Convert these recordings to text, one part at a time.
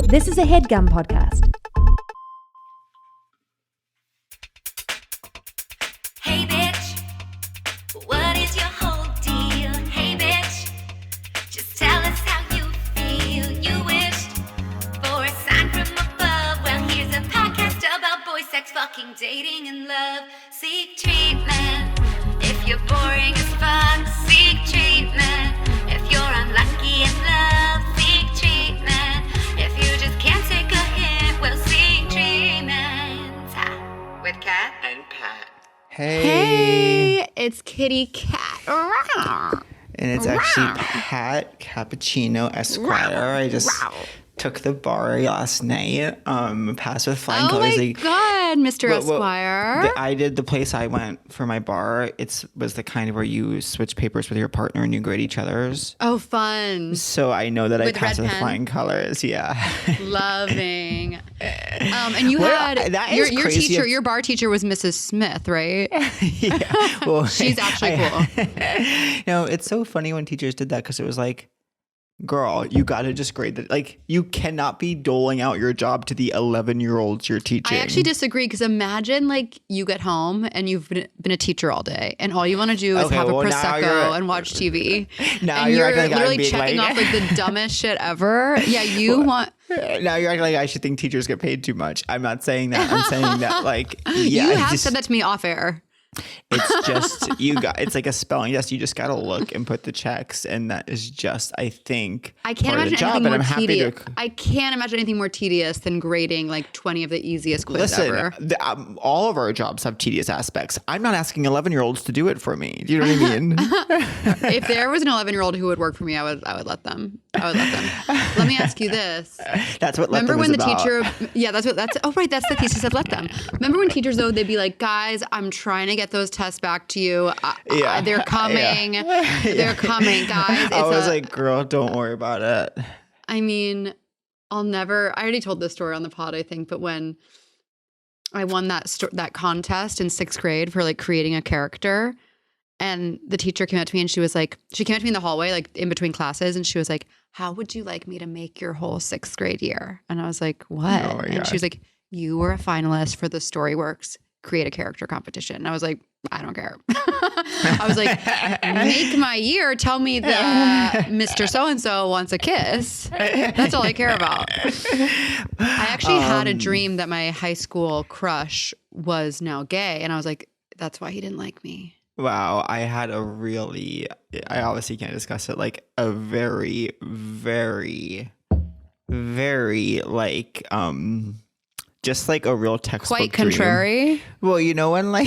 This is a Headgum podcast. Hey bitch, what is your whole deal? Hey bitch, just tell us how you feel. You wished for a sign from above. Well, here's a podcast about boy sex, fucking, dating, and love. Seek treatment if you're boring as fuck. Seek treatment if you're unlucky in love. Seek treatment if you just can't take a hint. Well, seek treatment with Kat and Pat. Hey, it's Kitty Cat. And it's actually Pat Cappuccino Esquire. I just took the bar last night. Passed with flying colors. Oh my God, Mr. Esquire. I did the place I went for my bar. It was the kind of where you switch papers with your partner and you grade each other's. Oh, fun. So I know that With I passed red with pen? flying colors. Yeah. Loving. And you Well, had that is your crazy. teacher, your bar teacher was Mrs. Smith, right? Yeah. Well, She's actually cool. No, it's so funny when teachers did that because it was like, girl, you got to just grade that. Like, you cannot be doling out your job to the 11-year-olds you're teaching. I actually disagree because imagine like you get home and you've been a teacher all day and all you want to do is have a Prosecco and watch TV. Now and you're you're acting like literally I'm being checking like, off like the dumbest shit ever. Yeah, you want... Now you're acting like I should think teachers get paid too much. I'm not saying that. I'm saying that like, yeah. You have said that to me off air. It's just, it's like a spelling test. You just got to look and put the checks. And that is just, I think, I can't part of the imagine job. anything And more I'm happy tedious. to... I can't imagine anything more tedious than grading like 20 of the easiest quizzes ever. Listen, all of our jobs have tedious aspects. I'm not asking 11-year-olds to do it for me. Do you know what I mean? If there was an 11-year-old who would work for me, I would let them. Let me ask you this. That's what let Remember them when is the about. teacher, that's the thesis said let them. Remember when teachers though, they'd be like, guys, I'm trying to get those tests back to you. They're coming. They're coming, guys. I was like, girl, don't worry about it. I mean, I already told this story on the pod, I think, but when I won that contest in 6th grade for like creating a character, and the teacher came up to me and she came up to me in the hallway, like in between classes, and she was like, how would you like me to make your whole 6th grade year? And I was like, what? Oh my and God. she was like, you were a finalist for the Storyworks Create a Character competition. And I was like, I don't care. I was like, make my year. Tell me that Mr. So-and-so wants a kiss. That's all I care about. I actually had a dream that my high school crush was now gay. And I was like, that's why he didn't like me. Wow, I had I obviously can't discuss it, like a very, very, very like, just like a real textbook Quite dream. contrary. Well, you know when like,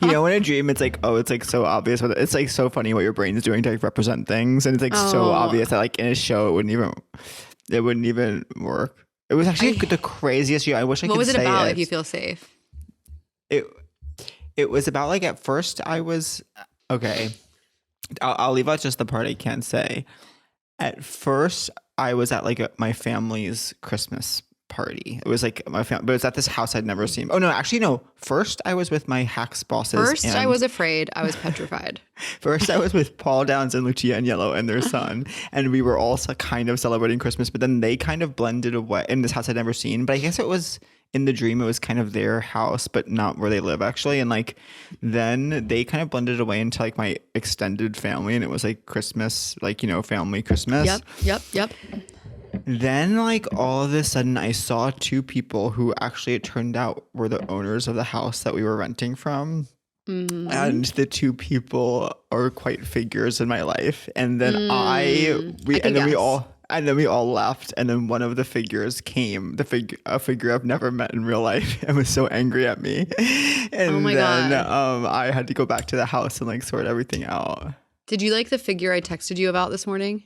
when a dream, it's like, oh, it's like so obvious. It's like so funny what your brain is doing to like represent things. And it's like so obvious that like in a show, it wouldn't even work. It was actually the craziest year. I wish I could say it. What was it about if you feel safe? It was about like at first I was okay. I'll leave out just the part I can't say. At first I was at like my family's Christmas party. It was like my family, but it was at this house I'd never seen. Oh no, actually no. First I was with my Hacks bosses. First I was afraid. I was petrified. First I was with Paul Downs and Lucia Agnello and their son, and we were also kind of celebrating Christmas. But then they kind of blended away in this house I'd never seen. But I guess it was. In the dream, it was kind of their house, but not where they live, actually. And, like, then they kind of blended away into, like, my extended family. And it was, like, Christmas, like, family Christmas. Yep. Then, like, all of a sudden, I saw two people who actually, it turned out, were the owners of the house that we were renting from. Mm-hmm. And the two people are quite figures in my life. And then And then we all left, and then one of the figures came, a figure I've never met in real life, and was so angry at me. And God. I had to go back to the house and like sort everything out. Did you like the figure I texted you about this morning?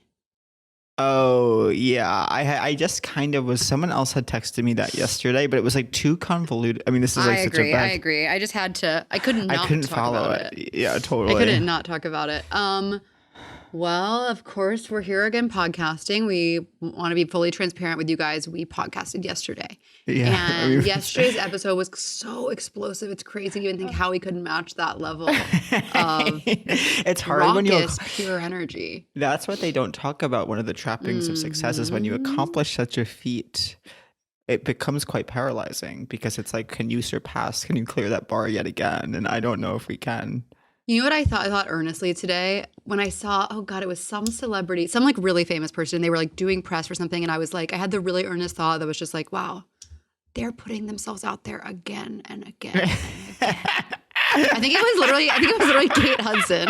Oh, yeah. I just kind of was, someone else had texted me that yesterday, but it was like too convoluted. I mean, this is like such a bad... I agree. I just had to, I couldn't follow about it. Yeah, totally. I couldn't not talk about it. Well, of course, we're here again podcasting. We want to be fully transparent with you guys. We podcasted yesterday. Yeah. And yesterday's episode was so explosive. It's crazy to even think how we couldn't match that level of It's hard when you raucous, pure energy. That's what they don't talk about. One of the trappings of success is when you accomplish such a feat, it becomes quite paralyzing because it's like, can you clear that bar yet again? And I don't know if we can. You know what I thought? I thought earnestly today when I saw, oh God, it was some celebrity, some like really famous person. They were like doing press for something. And I was like, I had the really earnest thought that was just like, wow, they're putting themselves out there again and again and again. I think it was literally Kate Hudson.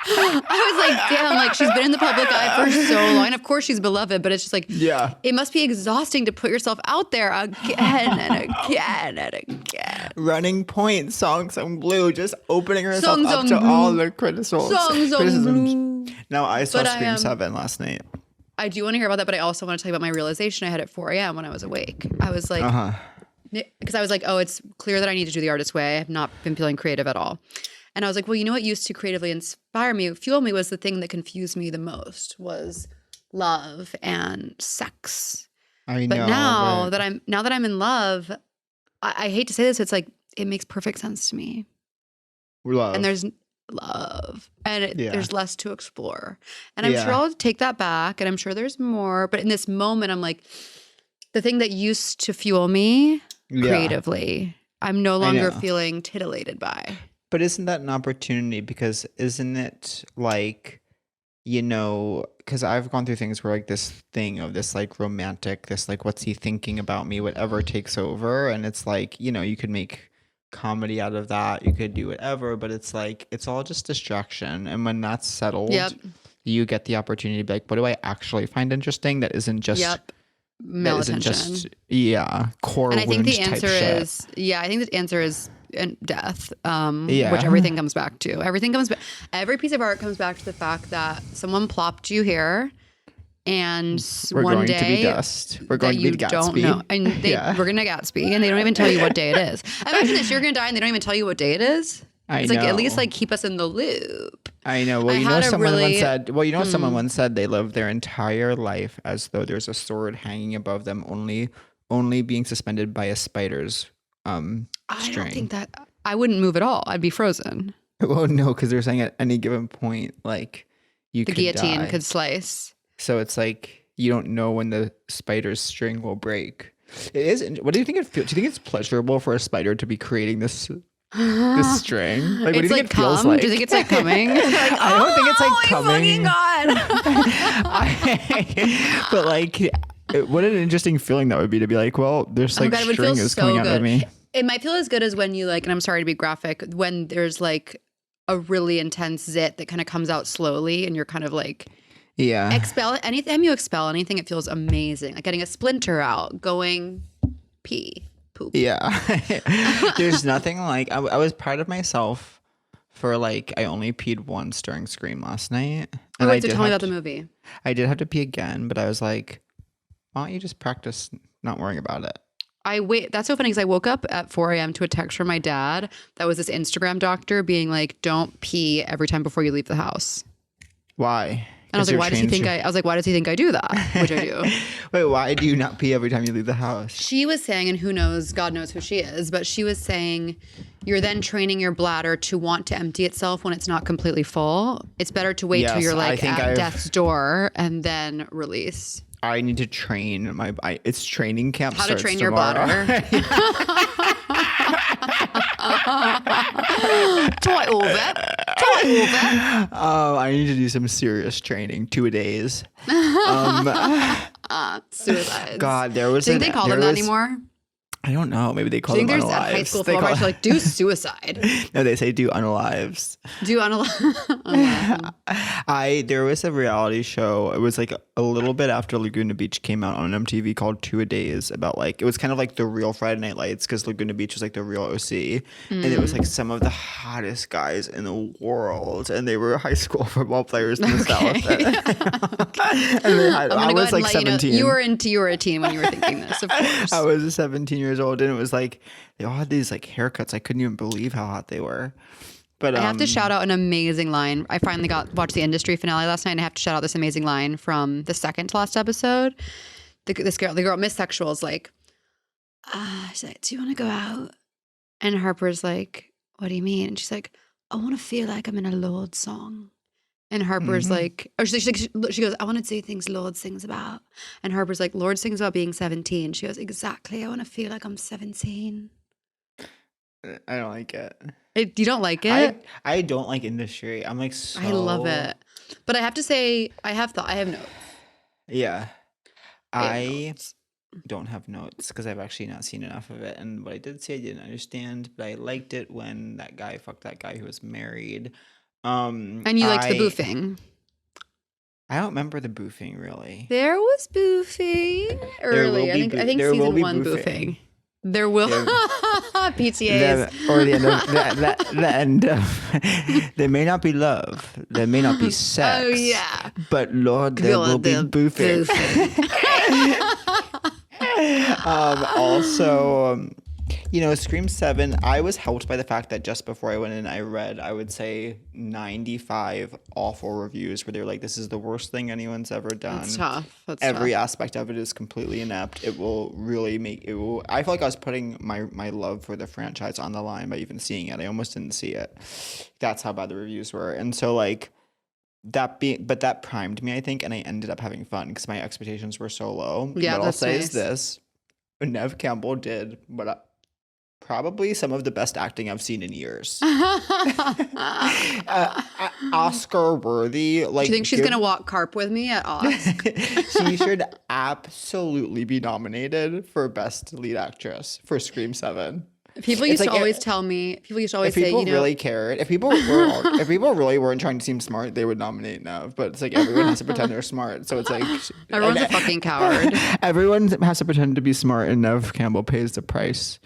I was like, damn, like she's been in the public eye for so long. And of course she's beloved, but it's just like, it must be exhausting to put yourself out there again and again and again. Running Point, Song Blue, just opening herself up to all the criticisms. Now, I saw Scream 7 last night. I do want to hear about that, but I also want to tell you about my realization I had at 4 a.m. when I was awake. I was like, because I was like, oh, it's clear that I need to do the artist way. I have not been feeling creative at all. And I was like, well, you know what used to creatively inspire me, fuel me, was the thing that confused me the most was love and sex. But now that I'm in love, I hate to say this, it's like it makes perfect sense to me. Love. And there's love. And there's less to explore. And I'm sure I'll take that back and I'm sure there's more. But in this moment, I'm like, the thing that used to fuel me creatively, I'm no longer feeling titillated by. But isn't that an opportunity? Because isn't it like, you know, because I've gone through things where like this thing of this like romantic, this like, what's he thinking about me, whatever takes over. And it's like, you know, you could make comedy out of that. You could do whatever, but it's like, it's all just distraction. And when that's settled, you get the opportunity to be like, what do I actually find interesting that isn't just male attention. Core and I think the wound answer type is shit. I think the answer is death, which everything comes back to. Every piece of art comes back to the fact that someone plopped you here and we're one going day to be dust. We're going to be Gatsby. Don't know. And we're going to Gatsby and they don't even tell you what day it is. Imagine this, you're going to die and they don't even tell you what day it is. It's like, at least like keep us in the loop. I know. Well, someone once said they live their entire life as though there's a sword hanging above them, only being suspended by a spider's string. I don't think that I wouldn't move at all. I'd be frozen. Well, no, because they're saying at any given point, like the guillotine could slice. So it's like you don't know when the spider's string will break. It is. What do you think it feels? Do you think it's pleasurable for a spider to be creating this string? Like, what do you think it feels like? Do you think it's like coming? I don't think it's like coming. God. But like, what an interesting feeling that would be to be like, well, there's like string is coming out of me. It might feel as good as when you like, and I'm sorry to be graphic, when there's like a really intense zit that kind of comes out slowly and you're kind of like, anytime you expel anything, it feels amazing. Like getting a splinter out, going pee. Poop. Yeah. There's nothing like, I was proud of myself for like, I only peed once during Scream last night. And so tell me about the movie. I did have to pee again, but I was like, why don't you just practice not worrying about it? That's so funny because I woke up at 4 a.m. to a text from my dad that was this Instagram doctor being like, don't pee every time before you leave the house. Why? And I was like, why does he think I do that? Which I do. Wait, why do you not pee every time you leave the house? She was saying, and who knows, God knows who she is, but she was saying you're then training your bladder to want to empty itself when it's not completely full. It's better to wait till you're like at death's door and then release. I need to train it's training camp. How to train your tomorrow. bladder. Try all that. Oh, I need to do some serious training. 2 days. Suicides. God, there was. Do you think they call them that anymore? I don't know. Maybe they call them unalives. Do you think there's at high school football like do suicide? No, they say do unalives. Do unalive. There was a reality show. It was like a little bit after Laguna Beach came out on MTV called 2 Days about like, it was kind of like the real Friday Night Lights because Laguna Beach was like the real OC. And it was like some of the hottest guys in the world. And they were high school football players in the South. And I was like 17. You were a teen when you were thinking this, of course. I was 17 years old and it was like, they all had these like haircuts. I couldn't even believe how hot they were. But I have to shout out an amazing line. I finally watched the industry finale last night, and I have to shout out this amazing line from the second to last episode. The girl, Miss Sexual, is like, she's like, "Do you want to go out?" And Harper's like, "What do you mean?" And she's like, "I want to feel like I'm in a Lorde song." And Harper's like, or she goes, "I want to do things Lorde sings about." And Harper's like, "Lorde sings about being 17." She goes, "Exactly. I want to feel like I'm 17." I don't like it. You don't like it? I don't like industry. I'm like so. I love it, but I have to say, I have notes. Yeah, I notes. don't have notes because I've actually not seen enough of it. And what I did see, I didn't understand, but I liked it when that guy fucked that guy who was married. And you liked the boofing. I don't remember the boofing really. There was boofing early. I think season 1 boofing. There will PTAs. The end of there may not be love, there may not be sex. Oh yeah. But Lord, there will be boofing. Also, Scream 7, I was helped by the fact that just before I went in, I read, I would say 95 awful reviews where they're like, this is the worst thing anyone's ever done. That's tough. Every aspect of it is completely inept. It will really I feel like I was putting my love for the franchise on the line by even seeing it. I almost didn't see it. That's how bad the reviews were. And so like, that primed me, I think, and I ended up having fun because my expectations were so low. Yeah, what that's I'll say nice. is this: Neve Campbell did probably some of the best acting I've seen in years. Oscar worthy. Like, do you think she's gonna walk carp with me at Oscar? She should absolutely be nominated for Best Lead Actress for Scream 7. People used to always tell me. People used to always say, people really cared, if people really weren't trying to seem smart, they would nominate Nev. But it's like everyone has to pretend they're smart. So it's like everyone's a fucking coward. Everyone has to pretend to be smart, and Neve Campbell pays the price.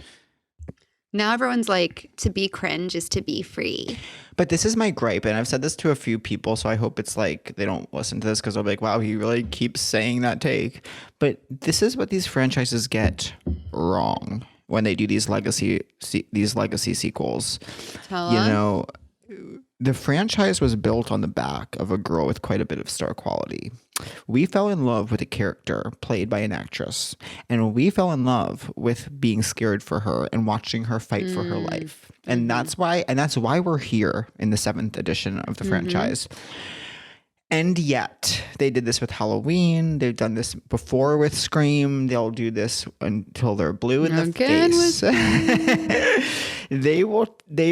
Now everyone's like, to be cringe is to be free. But this is my gripe, and I've said this to a few people, so I hope it's like they don't listen to this because they'll be like, wow, he really keeps saying that take. But this is what these franchises get wrong when they do these legacy sequels. Tell us. The franchise was built on the back of a girl with quite a bit of star quality. We fell in love with a character played by an actress, and we fell in love with being scared for her and watching her fight for her life. And that's why we're here in the 7th edition of the franchise. And yet, they did this with Halloween. They've done this before with Scream. They'll do this until they're blue in the face. They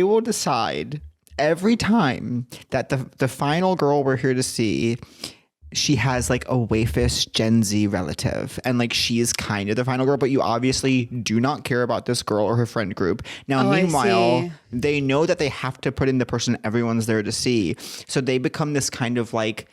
will decide every time that the final girl we're here to see, she has like a waifish Gen Z relative, and like she is kind of the final girl, but you obviously do not care about this girl or her friend group. Now, meanwhile, they know that they have to put in the person everyone's there to see, so they become this kind of like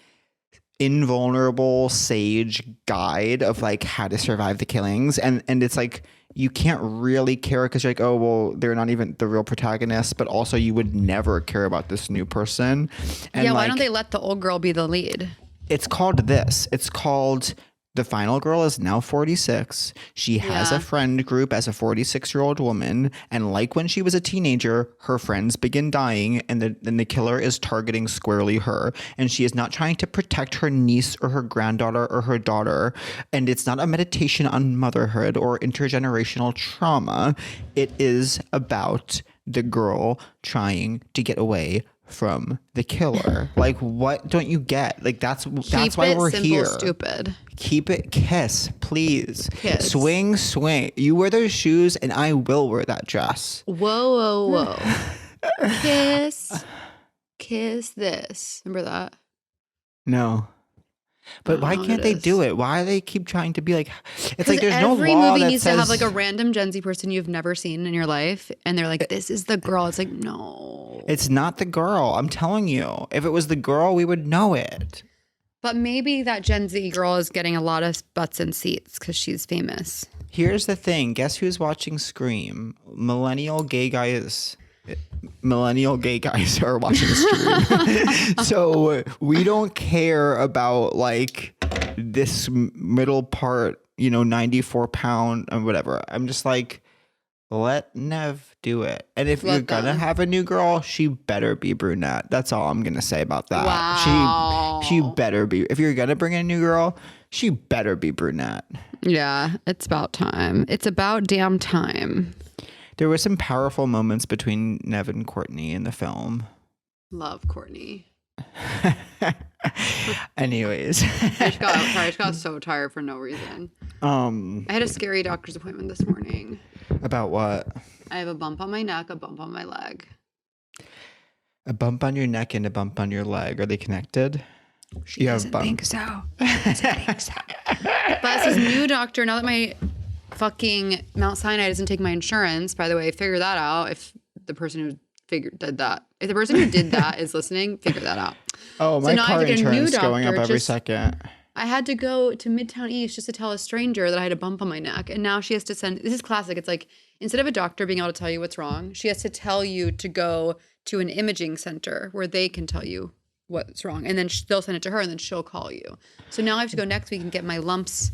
invulnerable sage guide of like how to survive the killings, and it's like you can't really care because you're like, oh well, they're not even the real protagonist, but also you would never care about this new person. And why don't they let the old girl be the lead? It's called this. It's called the final girl is now 46. She has a friend group as a 46-year-old woman. And like when she was a teenager, her friends begin dying, and then the killer is targeting squarely her. And she is not trying to protect her niece or her granddaughter or her daughter. And it's not a meditation on motherhood or intergenerational trauma. It is about the girl trying to get away from the killer. Like, what don't you get? Like, that's why we're simple, here. Stupid. Keep it kiss, please. Kiss. Swing. You wear those shoes and I will wear that dress. Whoa. Kiss this. Remember that? No. But why can't they do it? Why do they keep trying to be like, it's like there's no law every movie that needs says, to have like a random Gen Z person you've never seen in your life, and they're like, this is the girl. It's like, no. It's not the girl. I'm telling you. If it was the girl, we would know it. But maybe that Gen Z girl is getting a lot of butts and seats because she's famous. Here's the thing. Guess who's watching Scream? Millennial gay guys are watching Scream. So we don't care about like this middle part, 94 pound and whatever. I'm just like let Nev do it. And if you're Let gonna them. have a new girl, she better be brunette. That's all I'm gonna say about that. Wow. She better be. If you're gonna bring in a new girl, she better be brunette. Yeah, it's about time. It's about damn time. There were some powerful moments between Nev and Courtney in the film. Love Courtney. Anyways. I just got so tired for no reason. I had a scary doctor's appointment this morning. About what? I have a bump on my neck, a bump on my leg. A bump on your neck and a bump on your leg. Are they connected? She doesn't think so. But it's this new doctor. Now that my fucking Mount Sinai doesn't take my insurance, by the way, figure that out. If the person who did that is listening, figure that out. Oh, my now I car have to get a new insurance is going up doctor every just- second. I had to go to Midtown East just to tell a stranger that I had a bump on my neck. And now she has to send, this is classic. It's like, instead of a doctor being able to tell you what's wrong, she has to tell you to go to an imaging center where they can tell you what's wrong. And then they'll send it to her and then she'll call you. So now I have to go next week and get my lumps,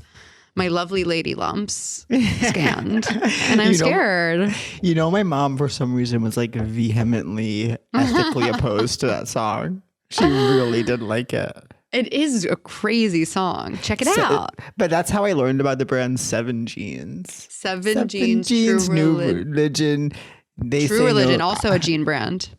my lovely lady lumps scanned. And I'm scared. You know, my mom, for some reason, was like vehemently ethically opposed to that song. She really didn't like it. It is a crazy song. Check it out. But that's how I learned about the brand Seven Jeans. Seven Jeans, True New Religion. Religion. They True say Religion, no, also a jean brand.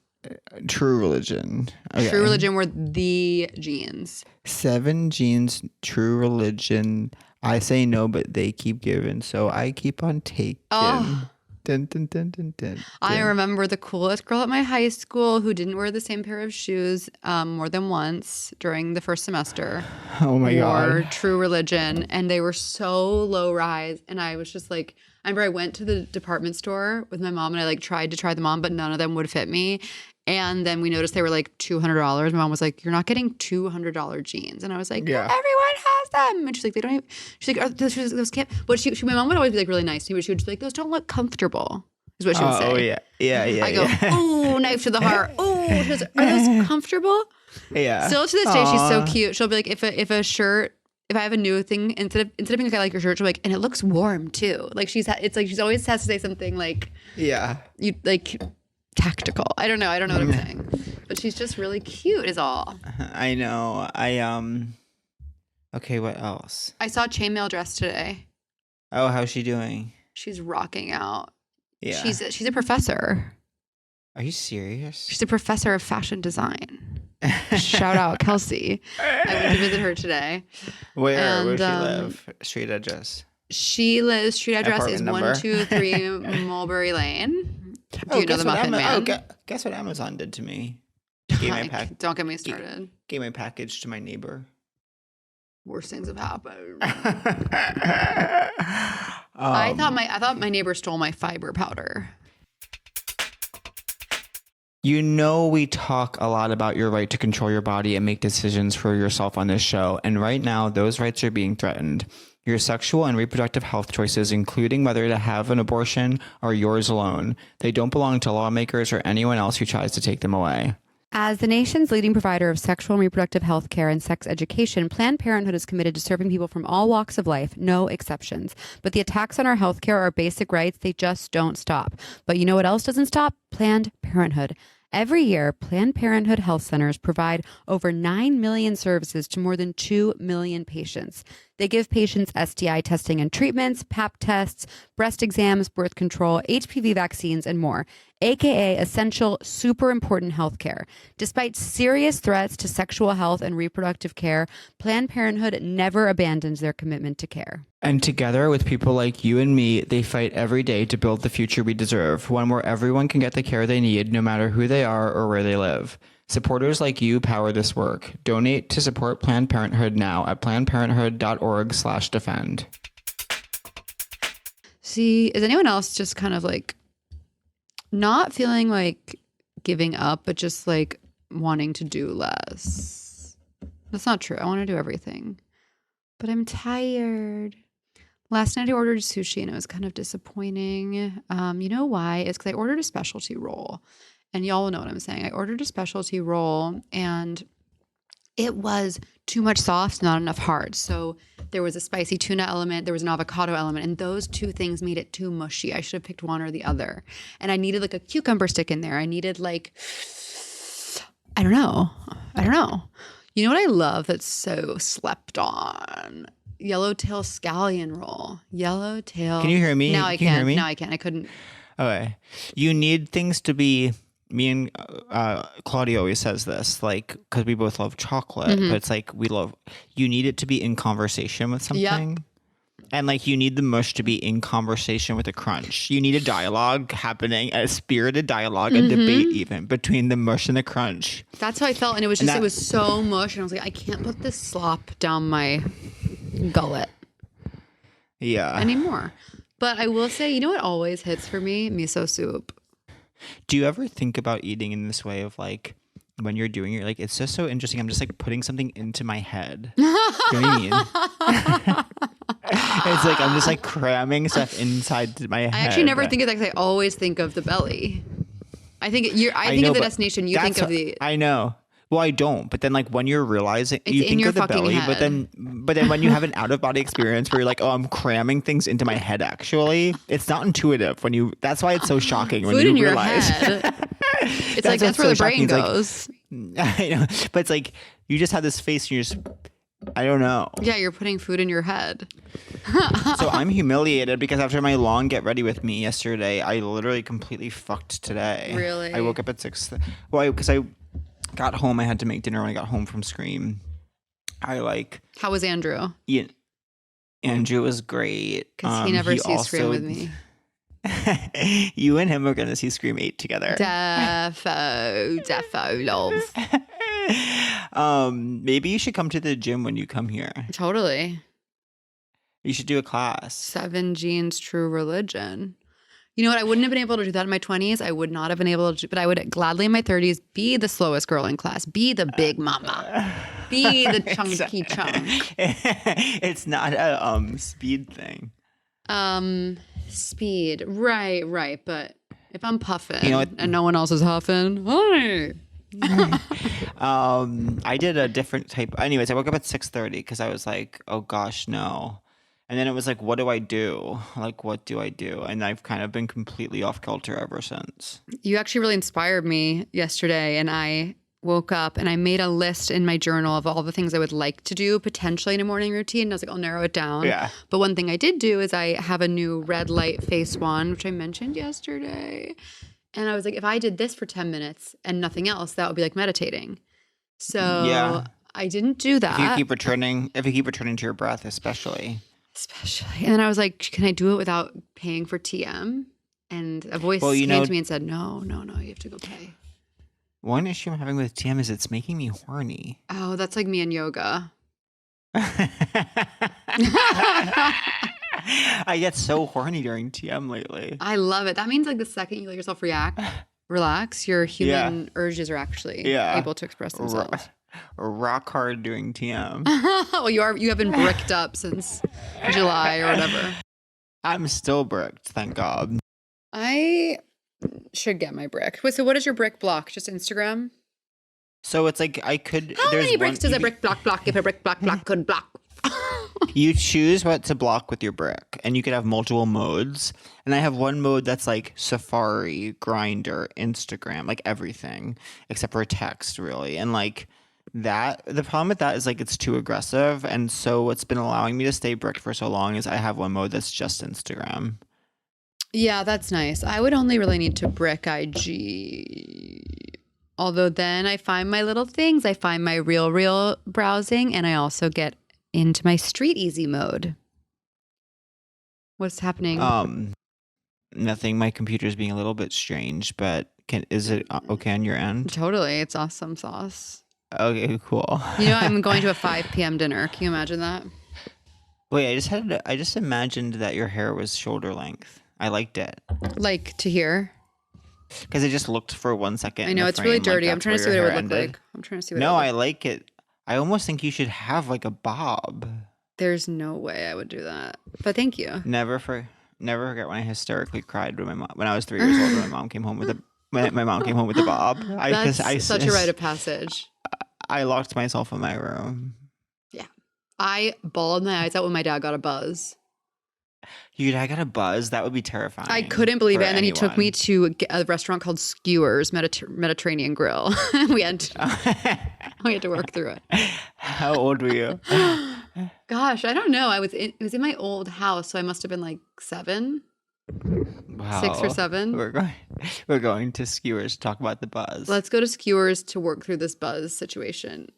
True Religion. Okay. True Religion were the jeans. Seven Jeans, True Religion. I say no, but they keep giving, so I keep on taking. Oh. Dun, dun, dun, dun, dun, I dun. remember the coolest girl at my high school who didn't wear the same pair of shoes more than once during the first semester. Oh my Wore God. True Religion, and they were so low rise. And I was just like, I remember I went to the department store with my mom, and I like tried to try them on, but none of them would fit me. And then we noticed they were like $200. My mom was like, "You're not getting $200 jeans," and I was like, Yeah. "Well, everyone has them." And she's like, "They don't." Even, she's like, "Those can't." But my mom would always be like really nice to me, but she would just be like, "Those don't look comfortable." Is what she would say. Oh yeah. I go, "Ooh, knife to the heart." Ooh, she goes, "Are those comfortable?" Yeah. Still to this day, she's so Aw. cute. She'll be like, if a shirt, if I have a new thing, instead of being like, "I like your shirt," she'll be like, "And it looks warm too." Like it's like she's always has to say something like Yeah. you like tactical. I don't know what I'm saying, but she's just really cute. Is all. I know. Okay, what else? I saw Chainmail Dress today. Oh, how's she doing? She's rocking out. Yeah. She's a professor. Are you serious? She's a professor of fashion design. Shout out Kelsey. I went to visit her today. Where And, she live? Street address. She lives, street address is Apartment number. 123 Mulberry Lane. Do you know the Muffin Man? Guess what Amazon did to me? Gave my Don't get me started. Gave my package to my neighbor. Worst things have happened. I I thought my neighbor stole my fiber powder. You know, we talk a lot about your right to control your body and make decisions for yourself on this show. And right now, those rights are being threatened. Your sexual and reproductive health choices, including whether to have an abortion, are yours alone. They don't belong to lawmakers or anyone else who tries to take them away. As the nation's leading provider of sexual and reproductive health care and sex education, Planned Parenthood is committed to serving people from all walks of life, no exceptions. But the attacks on our health care, our basic rights, they just don't stop. But you know what else doesn't stop? Planned Parenthood. Every year, Planned Parenthood health centers provide over 9 million services to more than 2 million patients. They give patients STI testing and treatments, Pap tests, breast exams, birth control, HPV vaccines, and more, aka essential, super important health care. Despite serious threats to sexual health and reproductive care, Planned Parenthood never abandons their commitment to care. And together with people like you and me, they fight every day to build the future we deserve, one where everyone can get the care they need, no matter who they are or where they live. Supporters like you power this work. Donate to support Planned Parenthood now at plannedparenthood.org/defend. See, is anyone else just kind of like not feeling like giving up, but just like wanting to do less? That's not true. I want to do everything, but I'm tired. Last night I ordered sushi and it was kind of disappointing. You know why? It's because I ordered a specialty roll. And y'all will know what I'm saying. I ordered a specialty roll and it was too much soft, not enough hard. So There was a spicy tuna element. There was an avocado element. And those two things made it too mushy. I should have picked one or the other. And I needed like a cucumber stick in there. I needed like, I don't know. You know what I love that's so slept on? Yellowtail scallion roll. Yellowtail. Can you hear me? Now I Can you hear can. me? Now I can. I couldn't. Okay. You need things to be. Me and Claudia always says this, like, because we both love chocolate, but it's like you need it to be in conversation with something. And like you need the mush to be in conversation with a crunch. You need a dialogue happening, a spirited dialogue, a debate even between the mush and the crunch. That's how I felt. And it was just, it was so mush. And I was like, I can't put this slop down my gullet anymore. But I will say, you know what always hits for me? Miso soup. Do you ever think about eating in this way of like when you're doing it, like it's just so interesting. I'm just like putting something into my head. You know what I mean? It's like I'm just like cramming stuff inside my head. I actually never think of that because I always think of the belly. I think of the destination. You think of the. I know. Well, I don't. But then, like, when you're realizing, you think of the belly, head. but then when you have an out of body experience where you're like, oh, I'm cramming things into my head. Actually, it's not intuitive when you. That's why it's so shocking when Food you in your realize. head. It's like that's where the brain goes. Like, I know, but it's like you just have this face, and you're just. I don't know. Yeah, you're putting food in your head. So I'm humiliated because after my long get ready with me yesterday, I literally completely fucked today. Really? I woke up at 6. Well, because I got home, I had to make dinner when I got home from Scream. How was Andrew? Yeah, Andrew was great. Because he never sees Scream with me. You and him are going to see Scream 8 together. Defo, love. Maybe you should come to the gym when you come here. Totally. You should do a class. 7 Genes True Religion. You know what? I wouldn't have been able to do that in my 20s. I would not have been able to, but I would gladly in my 30s be the slowest girl in class, be the big mama, be the chunky chunk. It's not a speed thing. Speed. Right. But if I'm puffing and no one else is huffing, hi. I did a different type. Anyways, I woke up at 6:30 because I was like, oh gosh, no. And then it was like, what do I do? Like, what do I do? And I've kind of been completely off kilter ever since. You actually really inspired me yesterday. And I woke up and I made a list in my journal of all the things I would like to do potentially in a morning routine. And I was like, I'll narrow it down. Yeah. But one thing I did do is I have a new red light face wand, which I mentioned yesterday. And I was like, if I did this for 10 minutes and nothing else, that would be like meditating. So yeah. I didn't do that. If you keep returning to your breath, especially. And then I was like, can I do it without paying for TM? And a voice came to me and said, no, you have to go pay. One issue I'm having with TM is it's making me horny. Oh, that's like me in yoga. I get so horny during TM lately. I love it. That means like the second you let yourself relax, your human urges are actually able to express themselves. Rock hard doing TM. Well, you have been bricked up since July or whatever. I'm still bricked, thank God. I should get my brick. Wait, so what is your brick block? Just Instagram? So it's like I could. How many bricks does a brick block if a brick block could block? You choose what to block with your brick, and you could have multiple modes. And I have one mode that's like Safari, Grindr, Instagram, like everything except for text, really. And like that, the problem with that is like it's too aggressive. And so what's been allowing me to stay bricked for so long is I have one mode that's just Instagram. Yeah, that's nice. I would only really need to brick IG. Although then I find my little things. I find my real browsing, and I also get into my street easy mode. What's happening? Nothing. My computer's being a little bit strange, but is it okay on your end? Totally. It's awesome sauce. Okay, cool. You know, I'm going to a 5 p.m. dinner. Can you imagine that? Wait, I just imagined that your hair was shoulder length. I liked it. Like to hear? Because it just looked for 1 second. I know, it's really dirty. I'm trying to see what it would look like. I'm trying to see what No, I like it. I almost think you should have like a bob. There's no way I would do that. But thank you. Never forget when I hysterically cried when I was 3 years old when my mom came home with a bob. That's such a rite of passage. I locked myself in my room. Yeah. I bawled my eyes out when my dad got a buzz. Your dad got a buzz? That would be terrifying. I couldn't believe for it. And then he took me anyone. to a restaurant called Skewers Mediterranean Grill. we had to work through it. How old were you? Gosh, I don't know. It was in my old house, so I must have been like 7. Wow. 6 or 7. We're going to Skewers to talk about the buzz. Let's go to Skewers to work through this buzz situation.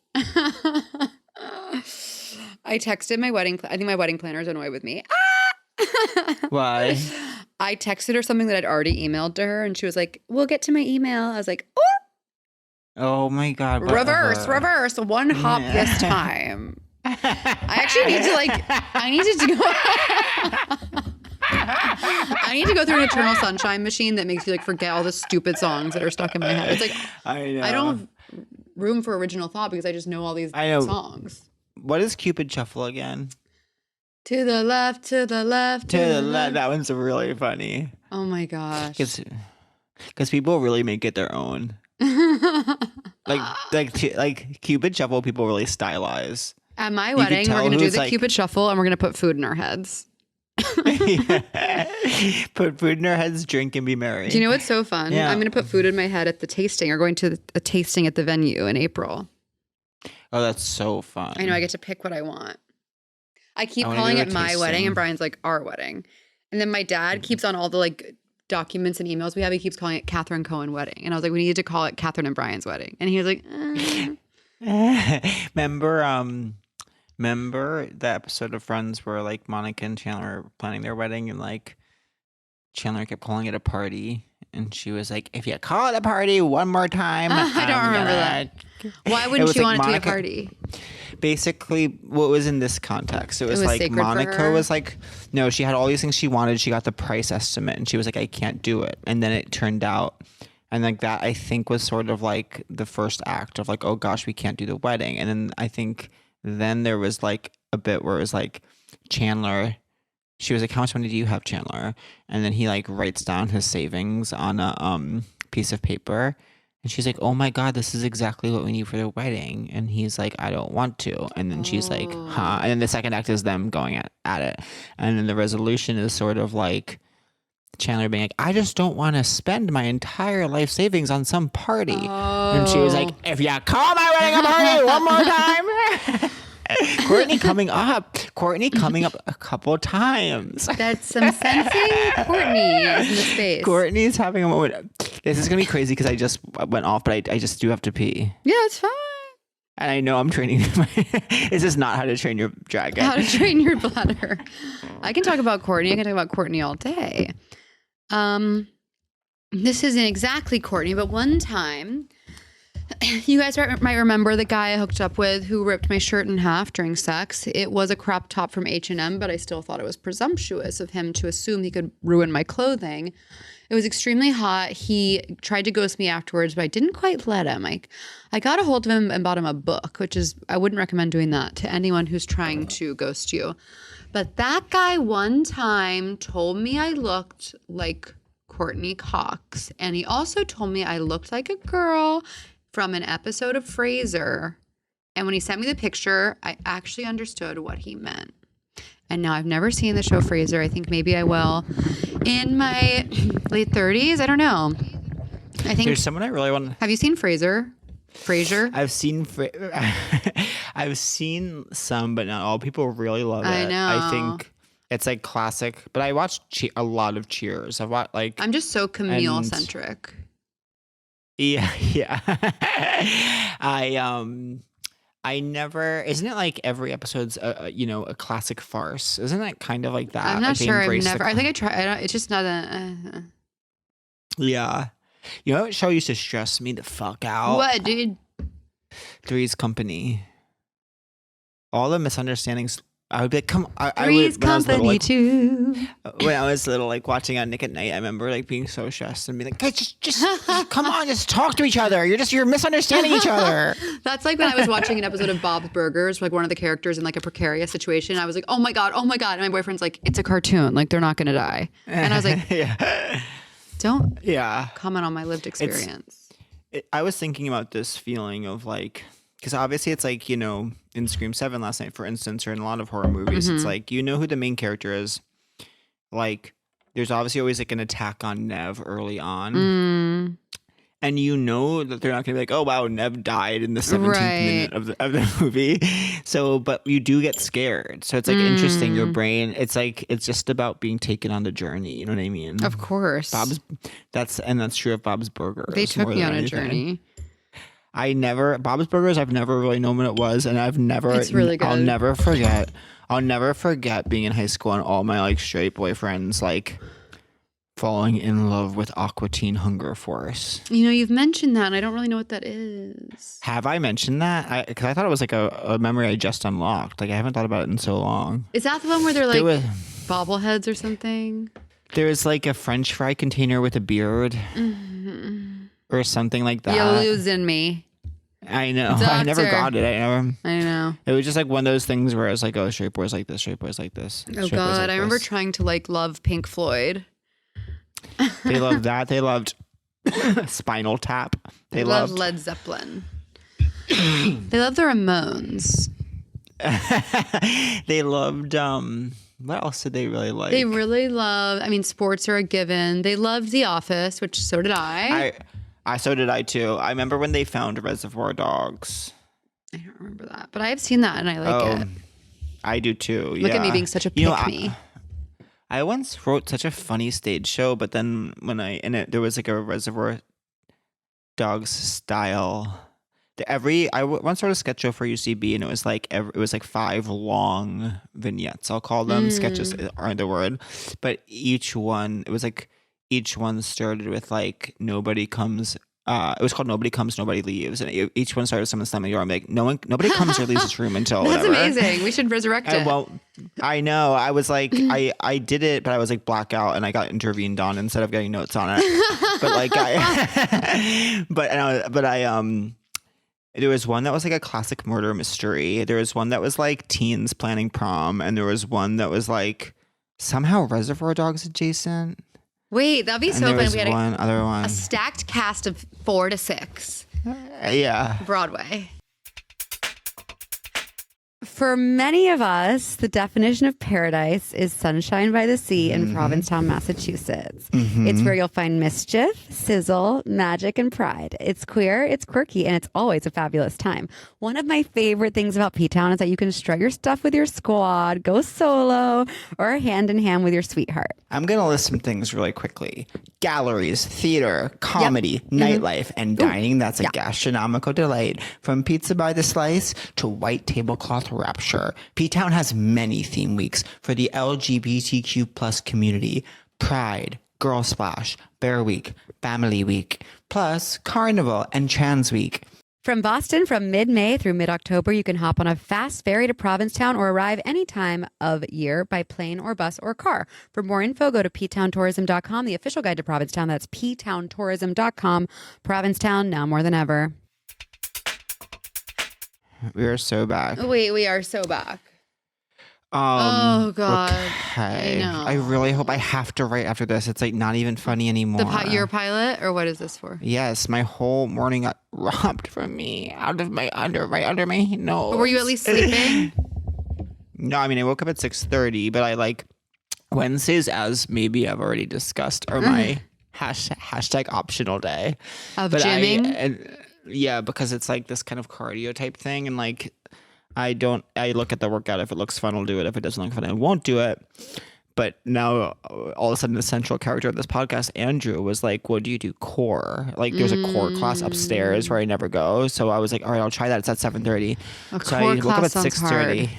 I texted my wedding. I think my wedding planner is annoyed with me. Why? I texted her something that I'd already emailed to her, and she was like, "We'll get to my email." I was like, Oh my God. reverse, one hop this time. I actually need to I need to go through an Eternal Sunshine machine that makes you forget all the stupid songs that are stuck in my head. It's like I know. I don't have room for original thought because I just know all these songs. What is Cupid Shuffle again? To the left, to the left, To the left. That one's really funny. Oh my gosh. Because people really make it their own. like Cupid Shuffle, people really stylize. At my wedding, we're going to do the Cupid Shuffle and we're going to put food in our heads. Put food in our heads, drink, and be merry. Do you know what's so fun? Yeah. I'm going to put food in my head at the tasting. We're going to a tasting at the venue in April. Oh, that's so fun. I know. I get to pick what I want. I keep I wanna calling do it a my wedding, tasting. and Brian's like, our wedding. And then my dad keeps on all the documents and emails we have. He keeps calling it Catherine Cohen wedding. And I was like, we need to call it Catherine and Brian's wedding. And he was like, Remember the episode of Friends where Monica and Chandler were planning their wedding and Chandler kept calling it a party and she was like, if you call it a party one more time, I don't remember that. Why wouldn't you want it to be a party? Basically, what was in this context? It was was sacred for Monica her? was no, she had all these things she wanted. She got the price estimate and she was like, I can't do it. And then it turned out, and that I think was sort of the first act of oh gosh, we can't do the wedding. And then I think then there was a bit where it was Chandler, she was like, how much money do you have, Chandler? And then he writes down his savings on a piece of paper. And she's like, oh my God, this is exactly what we need for the wedding. And he's like, I don't want to. And then she's like, huh? And then the second act is them going at it. And then the resolution is sort of Chandler being like, I just don't want to spend my entire life savings on some party. And she was like, if you call my wedding a party one more time. Courtney coming up a couple times. That's some sensing Courtney is in the space. Courtney's having a moment. This is going to be crazy because I just went off, but I just do have to pee. Yeah, it's fine. And I know I'm training. This is not how to train your dragon. How to train your bladder. I can talk about Courtney. I can talk about Courtney all day. This isn't exactly Courtney, but one time, you guys might remember the guy I hooked up with who ripped my shirt in half during sex. It was a crop top from H&M, but I still thought it was presumptuous of him to assume he could ruin my clothing. It was extremely hot. He tried to ghost me afterwards, but I didn't quite let him. I got a hold of him and bought him a book, which is, I wouldn't recommend doing that to anyone who's trying to ghost you. But that guy one time told me I looked like Courtney Cox. And he also told me I looked like a girl from an episode of Frasier. And when he sent me the picture, I actually understood what he meant. And now I've never seen the show Frasier. I think maybe I will in my late 30s. I don't know. I think there's someone I really want. Have you seen Frasier? I've seen I've seen some, but not all. People really love it. I know. I think it's classic. But I watched a lot of Cheers. I've watched I'm just so Camille centric. Yeah. I never. Isn't it every episode's a classic farce? Isn't it kind of like that? I'm not sure. I've never. I think I tried. It's just not a. Yeah. You know what show used to stress me the fuck out? What, dude? Three's Company. All the misunderstandings. I would be like, come on. Three's Company too. When I was little, Watching on Nick at Night, I remember being so stressed and being like, guys, just come on, just talk to each other. You're misunderstanding each other. That's like when I was watching an episode of Bob's Burgers, one of the characters in a precarious situation. I was like, oh my God. And my boyfriend's like, it's a cartoon. They're not going to die. And I was like, yeah. Don't comment on my lived experience. I was thinking about this feeling of because obviously it's like, you know, in Scream 7 last night, for instance, or in a lot of horror movies, it's like, you know who the main character is. Like, there's obviously always like an attack on Nev early on. And you know that they're not going to be like, oh, wow, Nev died in the 17th minute of the movie. So, but you do get scared. So it's like interesting. Your brain, it's like, it's just about being taken on the journey. You know what I mean? Of course. That's true of Bob's Burgers. They took me on a journey. Bob's Burgers, I've never really known what it was. And It's really good. I'll never forget being in high school and all my like straight boyfriends like falling in love with Aqua Teen Hunger Force. You know, you've mentioned that and I don't really know what that is. Have I mentioned that? Because I thought it was like a memory I just unlocked. Like I haven't thought about it in so long. Is that the one where they're like bobbleheads or something? There was like a French fry container with a beard or something like that. You're losing me. I know. Doctor. I never got it. I know. It was just like one of those things where I was like, oh, straight boys like this, straight boys like this. Oh God, I remember trying to like love Pink Floyd. They loved that. They loved Spinal Tap. They loved Led Zeppelin. They loved the Ramones. They loved what else did they really like? They really loved, I mean, sports are a given. They loved The Office, which so did I. So did I too. I remember when they found Reservoir Dogs. I don't remember that, but I've seen that and I like it. I do too. Look at me being such a pick-me. I once wrote such a funny stage show, but then there was like a Reservoir Dogs style. I once wrote a sketch show for UCB, and it was like 5 long vignettes. I'll call them sketches aren't the word, but each one started with like nobody comes. It was called Nobody Comes, Nobody Leaves. And each one started with someone slamming the door. I'm like, nobody comes or leaves this room until That's whatever. amazing. We should resurrect it. Well, I know. I was like, I did it, but I was like blackout and I got intervened on instead of getting notes on it. But like, there was one that was like a classic murder mystery. There was one that was like teens planning prom. And there was one that was like somehow Reservoir Dogs adjacent. Wait, that'd be so fun. We had a stacked cast of 4 to 6. Yeah. Broadway. For many of us, the definition of paradise is sunshine by the sea in Provincetown, Massachusetts. It's where you'll find mischief, sizzle, magic, and pride. It's queer, it's quirky, and it's always a fabulous time. One of my favorite things about P-Town is that you can strut your stuff with your squad, go solo, or hand in hand with your sweetheart. I'm going to list some things really quickly. Galleries, theater, comedy, nightlife, and dining that's a gastronomical delight. From pizza by the slice to white tablecloth rapture. P-Town has many theme weeks for the LGBTQ plus community. Pride, Girl Splash, Bear Week, Family Week, plus Carnival and Trans Week. From Boston, from mid-May through mid-October, you can hop on a fast ferry to Provincetown or arrive any time of year by plane or bus or car. For more info, go to ptowntourism.com, the official guide to Provincetown. That's ptowntourism.com. Provincetown, now more than ever. We are so back. Wait, we are so back. Oh God. Okay. I know. I really hope I have to write after this. It's like not even funny anymore. Your pilot, or what is this for? Yes, my whole morning got robbed from me out of my under my nose. But were you at least sleeping? No, I mean I woke up at 6:30, but I like Wednesdays, as maybe I've already discussed, are my hashtag optional day Of gymming? Yeah, because it's like this kind of cardio type thing, and like I look at the workout. If it looks fun, I'll do it. If it doesn't look fun, I won't do it. But now all of a sudden the central character of this podcast, Andrew, was like, well, do you do core? Like there's a core class upstairs where I never go. So I was like, all right, I'll try that. It's at 7:30. So I woke up at 6:30.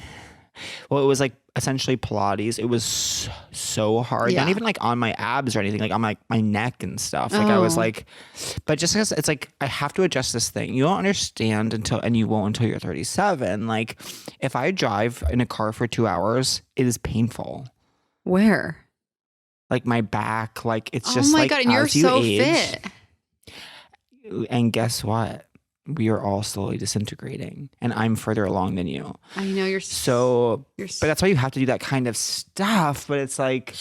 Well, it was like essentially Pilates. It was so hard. Yeah. Not even like on my abs or anything, like on my neck and stuff. Like I was like, but just because it's like, I have to adjust this thing. You don't understand and you won't until you're 37. Like if I drive in a car for 2 hours, it is painful. Where? Like my back, like it's just oh my like, God, and you're so fit. And guess what? We are all slowly disintegrating, and I'm further along than you. I know you're but that's why you have to do that kind of stuff. But it's like,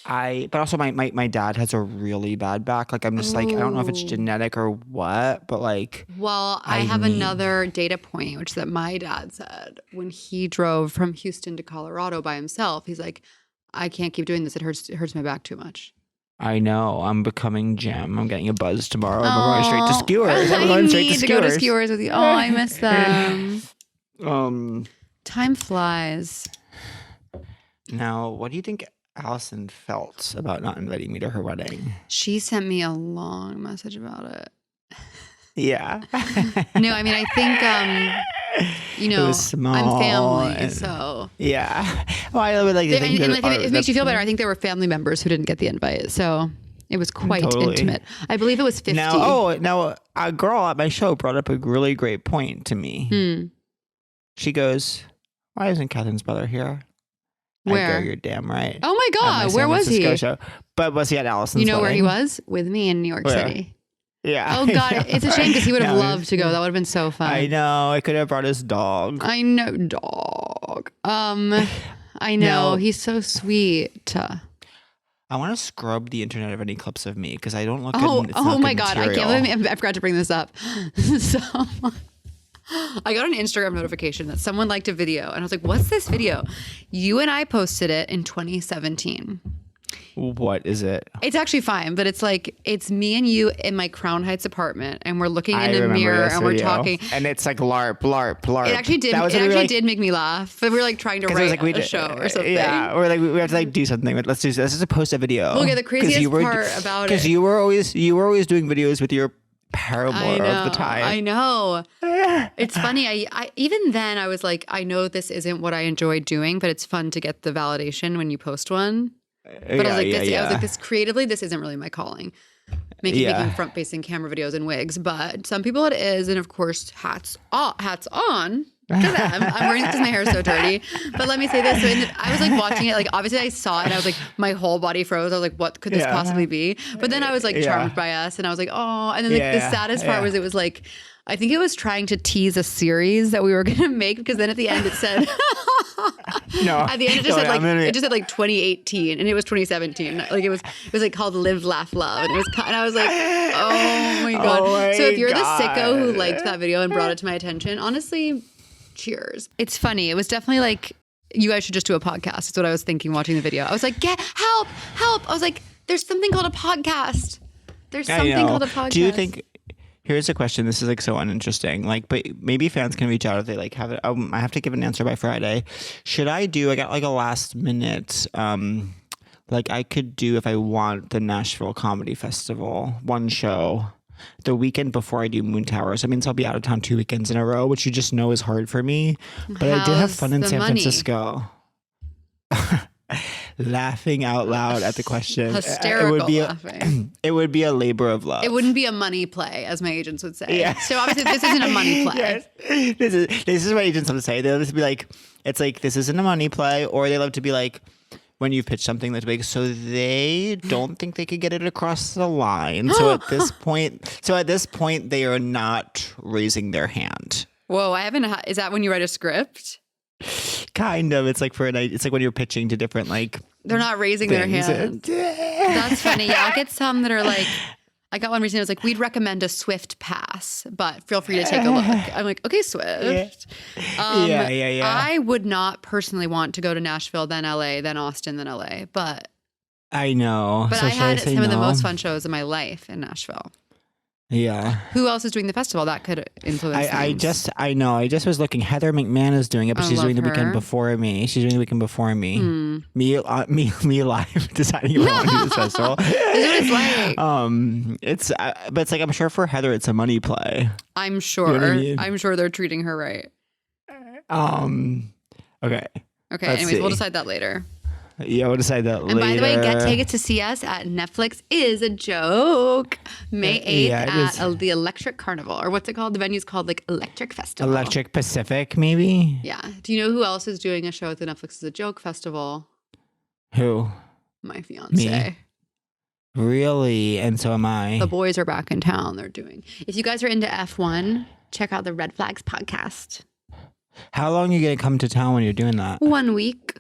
but also my dad has a really bad back. Like I'm just like, I don't know if it's genetic or what, but like. Well, I have another data point, which is that my dad said when he drove from Houston to Colorado by himself, he's like, I can't keep doing this. It hurts my back too much. I know. I'm becoming Jim. I'm getting a buzz tomorrow. I'm going straight to skewers. I'm going straight to skewers. I need to go to skewers with you. Oh, I miss them. Time flies. Now, what do you think Allison felt about not inviting me to her wedding? She sent me a long message about it. Yeah. No, I mean, I think, you know, it was small I'm family, and- so. Yeah. Well, I would like to think And that like, it makes you feel better. I think there were family members who didn't get the invite, so it was quite Totally. intimate. I believe it was 50. Now a girl at my show brought up a really great point to me. She goes, "Why isn't Catherine's brother here?" I Where? go, "You're damn right." Oh my At my God, San where was Francisco he? Show. But was he at Allison's You know where he wedding? was? With me in New York Where? City. Yeah. Oh God, Yeah. it's a shame because he would have No, loved to go. That would have been so fun. I know. I could have brought his dog. I know, dog. I know. No. He's so sweet. I want to scrub the internet of any clips of me because I don't look Oh, good. It's not my good God. material. I can't believe I forgot to bring this up. So I got an Instagram notification that someone liked a video and I was like, what's this video? You and I posted it in 2017. What is it? It's actually fine, but it's like, it's me and you in my Crown Heights apartment and we're looking I in a remember mirror this and we're video. talking. And it's like LARP, LARP, LARP. It actually did. That It was when we were actually like- did make me laugh. But we were like trying to 'cause it was write like a show or something. Yeah, or like we have to like do something. Let's do this. Let's just post a video. Well, yeah, the 'Cause craziest you were- part about it. Because you were always doing videos with your paramour of the time. I know. It's funny. I even then I was like, I know this isn't what I enjoy doing, but it's fun to get the validation when you post one. But I was like, I was like, this creatively, this isn't really my calling. Making front-facing camera videos and wigs, but some people it is, and of course, hats on. To them. I'm wearing this because my hair is so dirty. But let me say this: so I was like watching it, like obviously I saw it, and I was like, my whole body froze. I was like, what could this possibly be? But then I was like charmed by us, and I was like, oh. And then like, the saddest part was it was like, I think it was trying to tease a series that we were gonna make because then at the end it said, No, at the end it just said like it just said like 2018, and it was 2017. Like it was like called Live, Laugh, Love, and it was and I was like, oh my God. Oh my so if you're God. the sicko who liked that video and brought it to my attention, honestly. Cheers. It's funny. It was definitely like, you guys should just do a podcast. That's what I was thinking watching the video. I was like, get help. I was like, there's something called a podcast. There's something called a podcast. Do you think, here's a question. This is like so uninteresting. Like, but maybe fans can reach out if they like have it. I have to give an answer by Friday. Should I got like a last minute, like I could do if I want the Nashville Comedy Festival, one show. The weekend before I do Moon Towers. That means I'll be out of town 2 weekends in a row, which you just know is hard for me. But I did have fun in How's the San money? Francisco. Laughing out loud at the question. Hysterical it would be laughing. It would be a labor of love. It wouldn't be a money play, as my agents would say. Yeah. So obviously this isn't a money play. Yes. This is what agents love to say. They love to be like, it's like, this isn't a money play. Or they love to be like, when you pitch something that's big, so they don't think they could get it across the line. So at this point, they are not raising their hand. Whoa, I haven't. Is that when you write a script? Kind of. It's like for a night. It's like when you're pitching to different like. They're not raising their things. hand. That's funny. Yeah, I'll get some that are like, I got one recently. I was like, we'd recommend a Swift pass, but feel free to take a look. I'm like, okay, Swift. Yeah. I would not personally want to go to Nashville, then LA, then Austin, then LA. But I know. I had some of the most fun shows of my life in Nashville. Yeah. Who else is doing the festival? That could influence things. I know. I just was looking. Heather McMahon is doing it, but I she's love doing the weekend her. before me. She's doing the weekend before me. Me live deciding if I want to do this festival. This is what it's like. It's but it's like I'm sure for Heather it's a money play. I'm sure. You know what I mean? I'm sure they're treating her right. Okay. Okay. Let's anyways, we'll see. decide that later. Yeah, we'll decide that And later. by the way, get tickets to see us at Netflix is a joke. May 8th Yeah, it is. at the Electric Carnival. Or what's it called? The venue's called like Electric Festival. Electric Pacific, maybe. Yeah. Do you know who else is doing a show at the Netflix is a Joke Festival? Who? My fiance. Really? And so am I. The boys are back in town. They're doing. If you guys are into F1, check out the Red Flags podcast. How long are you gonna come to town when you're doing that? 1 week.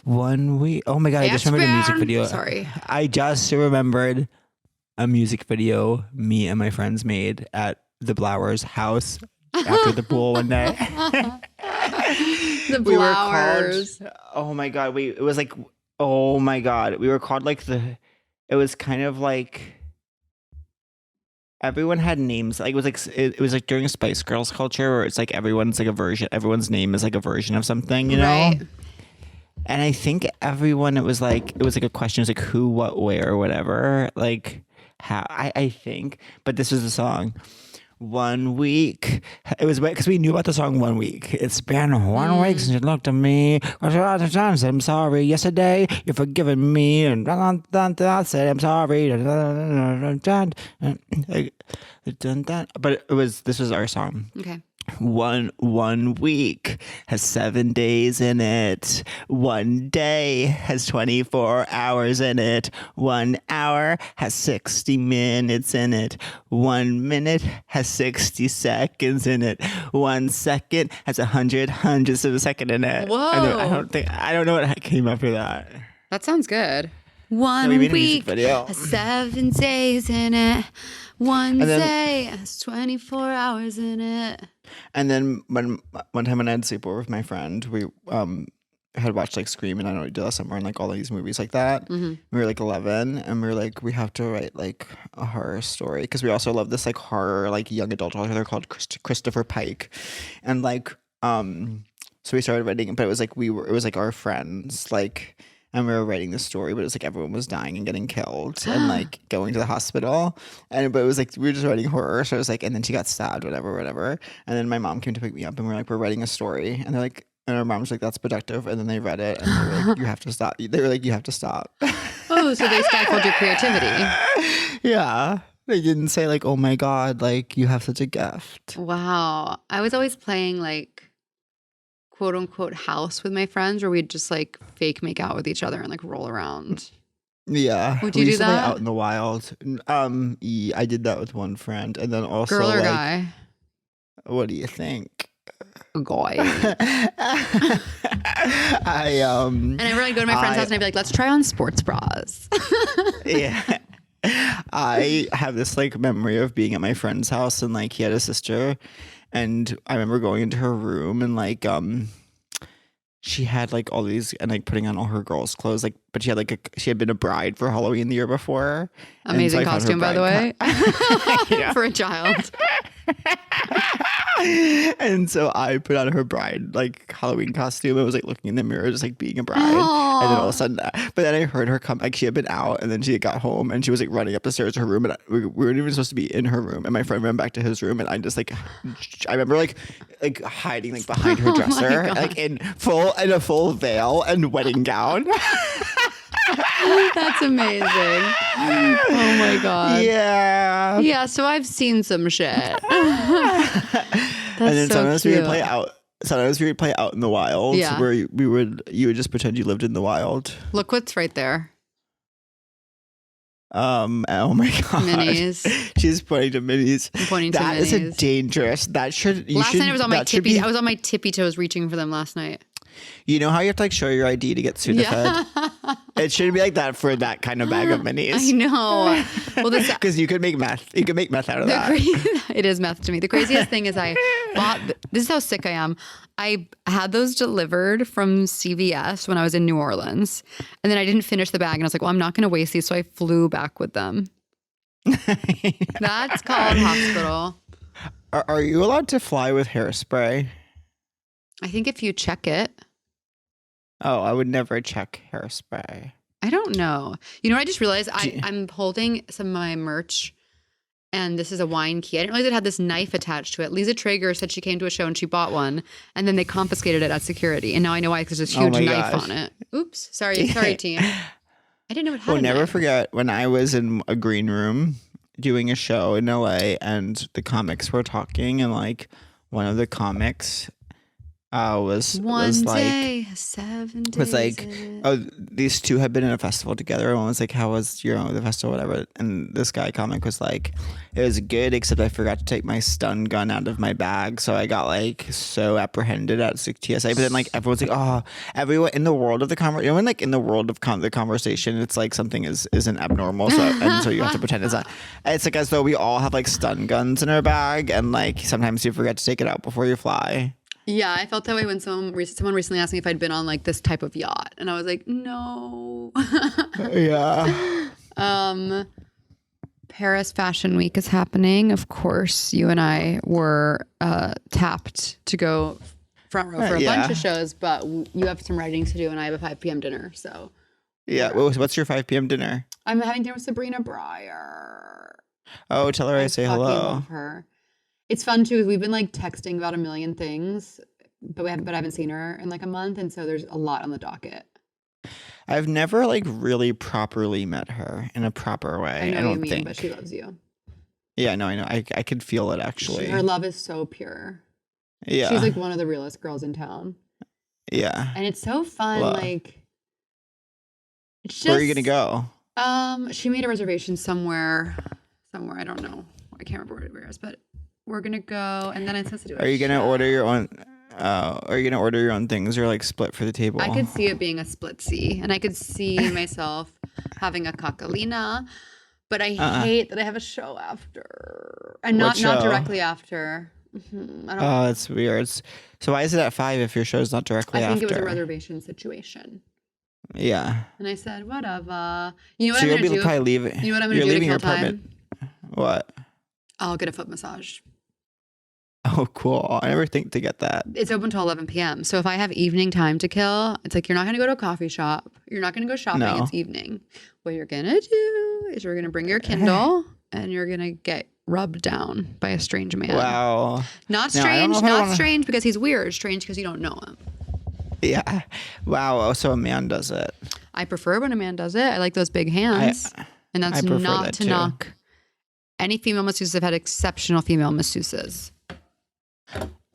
1 week. Oh my God, I just remembered a music video. Sorry. I just remembered a music video me and my friends made at the Blowers' house after the pool one day. The Blowers. Oh my God, it was like, oh my God. We were called like it was kind of like, everyone had names. Like it was like during Spice Girls culture where it's like everyone's everyone's name is like a version of something, you know? Right. And I think everyone, it was like a question. It was like who, what, where, or whatever. Like how, I think. But this was the song. 1 week. It was because we knew about the song 1 week. It's been 1 week since you looked at me. I said I'm sorry. Yesterday you've forgiven me, and I said I'm sorry. But this was our song. Okay. 1 week has 7 days in it. 1 day has 24 hours in it. 1 hour has 60 minutes in it. 1 minute has 60 seconds in it. 1 second has 100 hundredths of a second in it. Whoa. I don't know what came after that. That sounds good. we 1 made a music week video. has 7 days in it. One And then- day has 24 hours in it. And then one time when I had sleepover with my friend, we had watched like Scream and I Know You Did Last Summer and like all these movies like that. Mm-hmm. We were like 11 and we were like, we have to write like a horror story because we also love this like horror like young adult author called Christopher Pike, and like so we started writing, but it was like it was like our friends like. And we were writing the story, but it was like everyone was dying and getting killed and like going to the hospital. But it was like we were just writing horror. So it was like, and then she got stabbed, whatever. And then my mom came to pick me up and we're like, we're writing a story. And they're like, and our mom's like, that's productive. And then they read it and they were like, you have to stop. They were like, you have to stop. Oh, so they stifled your creativity. Yeah. They didn't say like, oh my God, like you have such a gift. Wow. I was always playing like quote unquote house with my friends where we'd just like fake make out with each other and like roll around. Yeah. Would you we do used to play that? out in the wild. Yeah, I did that with one friend. And then also Girl or like, guy? what do you think? Guy. And And I really go to my friend's house and I'd be like, let's try on sports bras. yeah. I have this like memory of being at my friend's house and like he had a sister and I remember going into her room and like she had like all these and like putting on all her girls' clothes like but she had been a bride for Halloween the year before. Amazing I found her costume, by the way. Yeah. For a child. And so I put on her bride like Halloween costume and was like looking in the mirror just like being a bride. Aww. And then all of a sudden but then I heard her come, like she had been out and then she got home and she was like running up the stairs to her room and we weren't even supposed to be in her room and my friend ran back to his room and I just like I remember like hiding like behind her Oh my dresser God. like in a full veil and wedding gown. That's amazing. Oh my God. Yeah. Yeah, so I've seen some shit. That's And then so sometimes cute. we would play out. Sometimes we would play out in the wild, Yeah. where you would just pretend you lived in the wild. Look what's right there. Oh my God. Minis. She's pointing to minis. I'm pointing to That is a minis. dangerous. Last night I was on my tippy. I was on my tippy toes reaching for them last night. You know how you have to like show your ID to get Sudafed? It shouldn't be like that for that kind of bag of I minis. know. Well, this Because you could make meth. You could make meth out of that. it is meth to me. The craziest thing is I bought. This is how sick I am. I had those delivered from CVS when I was in New Orleans, and then I didn't finish the bag, and I was like, "Well, I'm not going to waste these," so I flew back with them. That's called hospital. Are you allowed to fly with hairspray? I think if you check it. Oh, I would never check hairspray. I don't know. You know what I just realized? I'm holding some of my merch, and this is a wine key. I didn't realize it had this knife attached to it. Lisa Traeger said she came to a show and she bought one, and then they confiscated it at security. And now I know why, because there's this huge my knife gosh. on it. Oops. Sorry, team. I didn't know it had We'll a never knife. forget when I was in a green room doing a show in LA and the comics were talking and like one of the comics One was like day, 7 days. was like, in it. oh, these two had been in a festival together. One was like, how was the festival, whatever. And this guy comic was like, it was good, except I forgot to take my stun gun out of my bag, so I got like so apprehended at TSA. But then like everyone's like, oh, everyone in the world of the conversation, like in the world of the conversation, it's like something isn't abnormal. So and so you have to pretend it's not. It's like as though we all have like stun guns in our bag, and like sometimes you forget to take it out before you fly. Yeah, I felt that way when someone recently asked me if I'd been on like this type of yacht, and I was like, no. Yeah. Paris Fashion Week is happening. Of course, you and I were tapped to go front row for a bunch of shows, but you have some writing to do, and I have a 5 p.m. dinner. So yeah. What's your 5 p.m. dinner? I'm having dinner with Sabrina Breyer. Oh, tell her I say hello. Love her. It's fun too. We've been like texting about a million things, but I haven't seen her in like a month, and so there's a lot on the docket. I've never like really properly met her in a proper way. I don't what you think. But she loves you. Yeah, no, I know. I could feel it actually. Her love is so pure. Yeah, she's like one of the realest girls in town. Yeah, and it's so fun. Well, like, it's just, where are you gonna go? She made a reservation somewhere. I don't know. I can't remember where it is, but we're gonna go, and then it's supposed to do. Are you gonna order your own? Are you gonna order your own things or like split for the table? I could see it being a split C, and I could see myself having a cacalina, but I hate that I have a show after, and not directly after. Mm-hmm. I don't know. It's weird. So why is it at 5 if your show's not directly after? I think it was a reservation situation. Yeah. And I said, whatever. You know what so I'm you'll gonna be do? probably leaving. You know what I'm gonna do to kill time? What? I'll get a foot massage. Oh, cool. I never think to get that. It's open till 11 p.m. So if I have evening time to kill, it's like you're not going to go to a coffee shop. You're not going to go shopping. No. It's evening. What you're going to do is you're going to bring your Kindle and you're going to get rubbed down by a strange man. Wow. Not strange. Strange because he's weird. Strange because you don't know him. Yeah. Wow. Oh, so a man does it. I prefer when a man does it. I like those big hands. And that's not to knock. Any female masseuses have had exceptional female masseuses.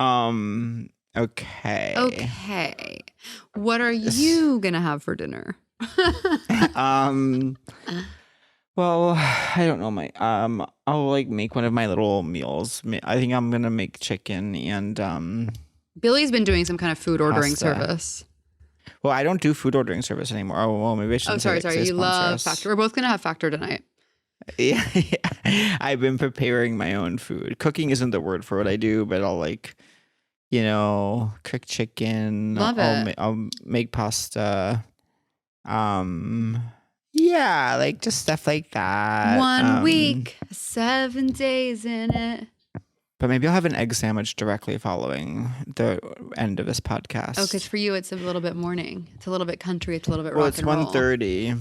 Okay. Okay. What are you gonna have for dinner? Well, I don't know. I'll like make one of my little meals. I think I'm gonna make chicken and Billy's been doing some kind of food ordering pasta. Service. Well, I don't do food ordering service anymore. Oh, well, maybe I shouldn't. Oh, sorry. You love Factor. We're both gonna have Factor tonight. Yeah. I've been preparing my own food. Cooking isn't the word for what I do, but I'll like, cook chicken. Love it. I'll make pasta. Yeah, like just stuff like that. 1 week, 7 days in it. But maybe I'll have an egg sandwich directly following the end of this podcast. Oh, because for you it's a little bit morning. It's a little bit country. It's a little bit rock and roll. Well, it's 1:30.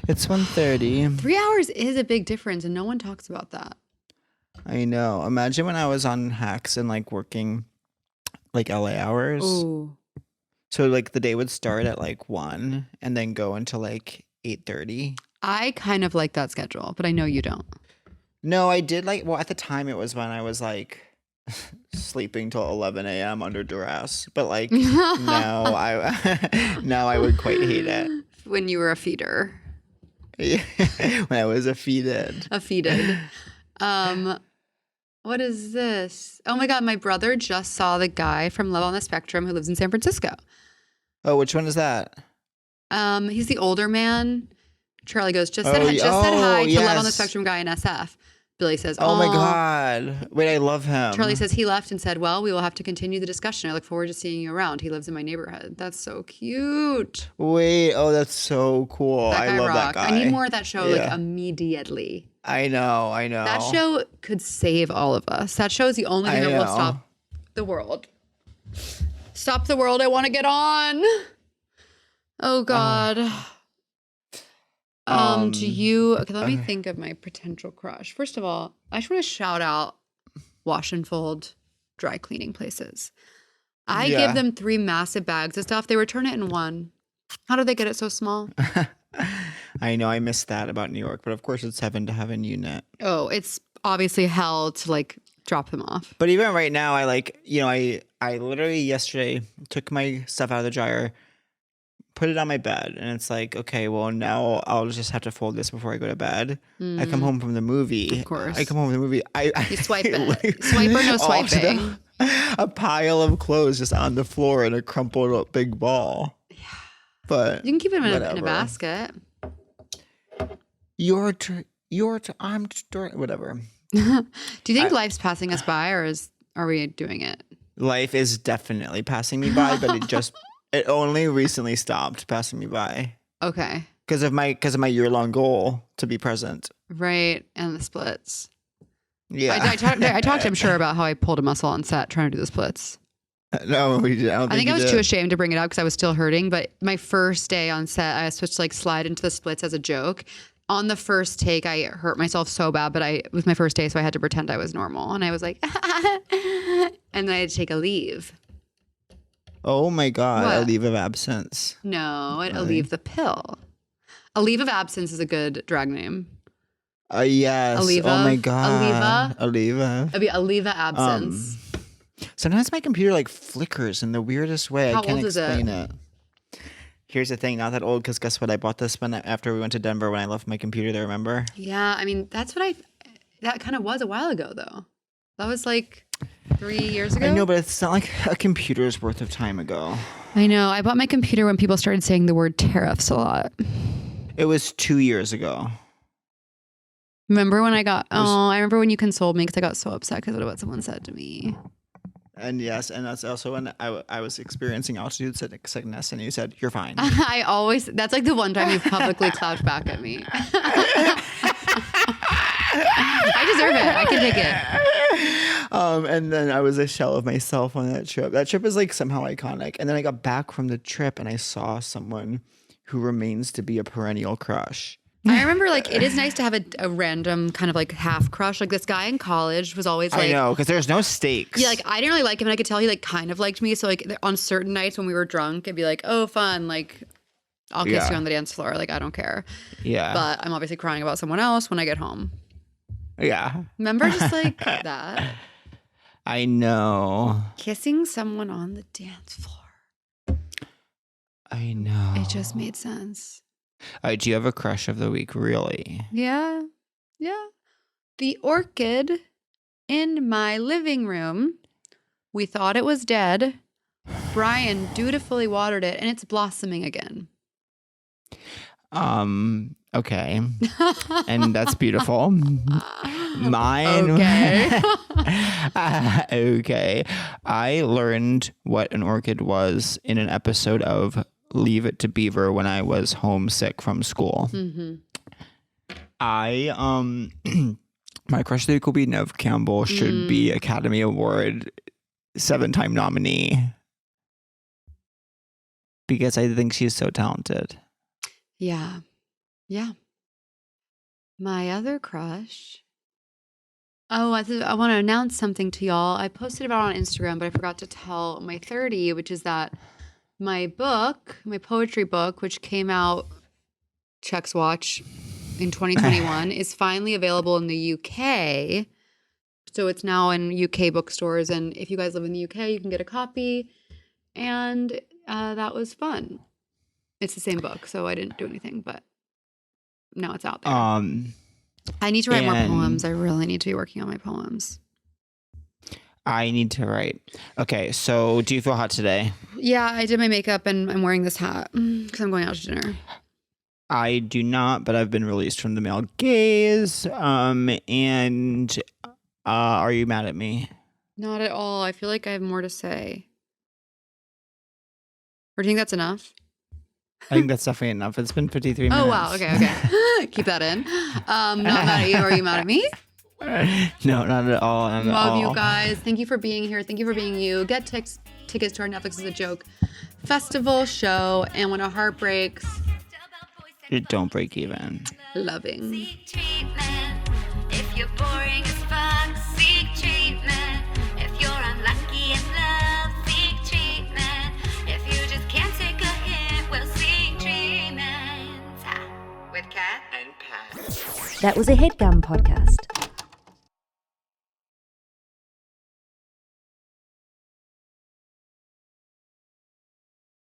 It's 1:30. 3 hours is a big difference, and no one talks about that. I know. Imagine when I was on Hacks and like working like LA hours. Ooh. So like the day would start at like 1 and then go until like 8:30. I kind of like that schedule, but I know you don't. No, I did at the time it was when I was like sleeping till 11 a.m. under duress. But like now I would quite hate it. When you were a feeder. Yeah. When I was a feeded. What is this? Oh my God, my brother just saw the guy from Love on the Spectrum who lives in San Francisco. Oh, which one is that? He's the older man. Charlie goes, just said hi to Love on the Spectrum guy in SF. Billy says, oh my God. Wait, I love him. Charlie says he left and said, well, we will have to continue the discussion. I look forward to seeing you around. He lives in my neighborhood. That's so cute. Wait, oh, that's so cool. I love that guy. I need more of that show like immediately. I know. That show could save all of us. That show is the only thing that will stop the world. Stop the world. I want to get on. Oh God. Let me think of my potential crush. First of all, I just want to shout out Wash and Fold dry cleaning places. I give them 3 massive bags of stuff. They return it in 1. How do they get it so small? I know. I missed that about New York, but of course it's heaven to have a unit. Oh, it's obviously hell to like drop them off. But even right now, I like, I literally yesterday took my stuff out of the dryer, put it on my bed, and it's like, okay, well, now I'll just have to fold this before I go to bed. I come home from the movie. Of course. I come home from the movie. You swipe it. Swipe or no swiping. A pile of clothes just on the floor in a crumpled up big ball. Yeah. But You can keep them in a basket. I'm whatever. Do you think life's passing us by, or are we doing it? Life is definitely passing me by, but it only recently stopped passing me by. Okay. Because of my year-long goal to be present. Right, and the splits. Yeah. I talked, I'm sure, about how I pulled a muscle on set trying to do the splits. No, we did. I think I was too ashamed to bring it up because I was still hurting. But my first day on set, I was supposed to like slide into the splits as a joke. On the first take, I hurt myself so bad, but it was my first day, so I had to pretend I was normal. And I was like, and then I had to take a leave. Oh my God, What? a leave of absence. No, a leave the pill. A leave of absence is a good drag name. Yes. Aleva? Oh my God. Aleva. It'd be a leave of absence. Sometimes my computer like flickers in the weirdest way. How I can't old is explain it. Here's the thing, not that old, because guess what? I bought this after we went to Denver when I left my computer there, remember? Yeah, I mean, that kind of was a while ago, though. That was like 3 years ago. I know, but it's not like a computer's worth of time ago. I know. I bought my computer when people started saying the word tariffs a lot. It was 2 years ago. Remember when I remember when you consoled me because I got so upset because of what someone said to me. And yes, and that's also when I was experiencing altitude sickness, and you said, "You're fine." That's like the one time you've publicly clapped back at me. I deserve it. I can take it. And then I was a shell of myself on that trip. That trip is like somehow iconic. And then I got back from the trip and I saw someone who remains to be a perennial crush. I remember like it is nice to have a random kind of like half crush. Like this guy in college was always like, I know, because there's no stakes. Yeah, like I didn't really like him, and I could tell he like kind of liked me. So like on certain nights when we were drunk, I'd be like, "Oh, fun! Like I'll kiss you on the dance floor. Like I don't care." Yeah. But I'm obviously crying about someone else when I get home. Yeah. Remember, just like that. I know. Kissing someone on the dance floor. I know. It just made sense. Do you have a crush of the week, really? Yeah. Yeah. The orchid in my living room. We thought it was dead. Brian dutifully watered it, and it's blossoming again. Okay. And that's beautiful. Mine. Okay. Okay. I learned what an orchid was in an episode of Leave It to Beaver when I was homesick from school. Mm-hmm. My crush of the week will be Nev Campbell. Should be Academy Award 7-time nominee. Because I think she's so talented. Yeah. Yeah. My other crush. Oh, I want to announce something to y'all. I posted about it on Instagram, but I forgot to tell my 30, which is that my book, my poetry book, which came out, checks watch, in 2021, is finally available in the UK. So it's now in UK bookstores. And if you guys live in the UK, you can get a copy. And that was fun. It's the same book, so I didn't do anything, but now it's out there. I need to write more poems. I really need to be working on my poems. I need to write. Okay, so do you feel hot today? Yeah, I did my makeup and I'm wearing this hat because I'm going out to dinner. I do not, but I've been released from the male gaze. And are you mad at me? Not at all. I feel like I have more to say. Or do you think that's enough? I think that's definitely enough. It's been 53 minutes. Oh, wow. Okay. Keep that in. Not mad at you. Are you mad at me? No, not at all. Love you guys. Thank you for being here. Thank you for being you. Get tickets to our Netflix is a Joke festival show. And when a heart breaks, it don't break even. Loving. Seek treatment. If you're boring as fuck, seek treatment. If you're unlucky in love, seek treatment. If you just can't take a hint, well, seek treatment. With Kat and Pat. That was a Headgum podcast.